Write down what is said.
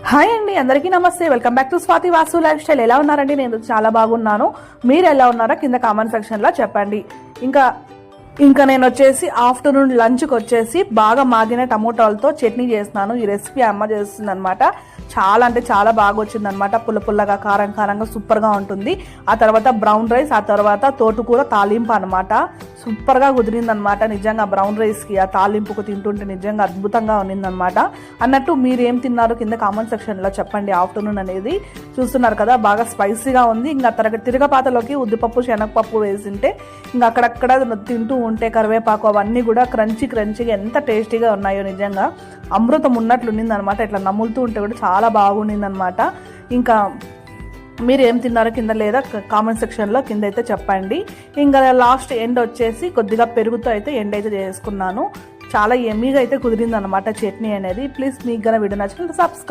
Hi అండి, అందరికీ నమస్తే. Welcome back to Swathi Vasu life style. ఎలా ఉన్నారండి? నేను చాలా బాగున్నాను. మీరు ఎలా ఉన్నారో కింద కామెంట్ సెక్షన్లో చెప్పండి. ఇంకా నేను వచ్చేసి ఆఫ్టర్నూన్ లంచ్కి వచ్చేసి బాగా మాగిన టమోటాలతో చట్నీ చేస్తున్నాను. ఈ రెసిపీ అమ్మ చేస్తుంది అనమాట. చాలా అంటే చాలా బాగా వచ్చింది అనమాట. పుల్ల పుల్లగా కారం కారంగా సూపర్గా ఉంటుంది. ఆ తర్వాత బ్రౌన్ రైస్, ఆ తర్వాత తోటకూర తాలింపు అనమాట. సూపర్గా కుదిరిందనమాట. నిజంగా బ్రౌన్ రైస్కి ఆ తాలింపుకు తింటుంటే నిజంగా అద్భుతంగా ఉన్నిందనమాట. అన్నట్టు మీరు ఏం తిన్నారు కింద కామెంట్ సెక్షన్లో చెప్పండి. ఆఫ్టర్నూన్ అనేది చూస్తున్నారు కదా, బాగా స్పైసీగా ఉంది. ఇంకా తిరగపాతలోకి ఉద్దిపప్పు శనగపప్పు వేసింటే ఇంకా అక్కడక్కడ తింటూ ఉంటే కరివేపాకు అవన్నీ కూడా క్రంచీగా ఎంత టేస్టీగా ఉన్నాయో నిజంగా అమృతం ఉన్నట్లుండింది అనమాట. ఇట్లా నమ్ములుతూ ఉంటే కూడా చాలా బాగుండింది అనమాట. ఇంకా మీరు ఏం తిన్నారో కింద లేదా కామెంట్ సెక్షన్లో కింద అయితే చెప్పండి. ఇంకా లాస్ట్ ఎండ్ వచ్చేసి కొద్దిగా పెరుగుతో అయితే ఎండ్ అయితే చేసుకున్నాను. చాలా ఎమ్మీగా అయితే కుదిరింది అనమాట చట్నీ అనేది. ప్లీజ్ మీకు గన వీడియో నచ్చినట్టు సబ్స్క్రైబ్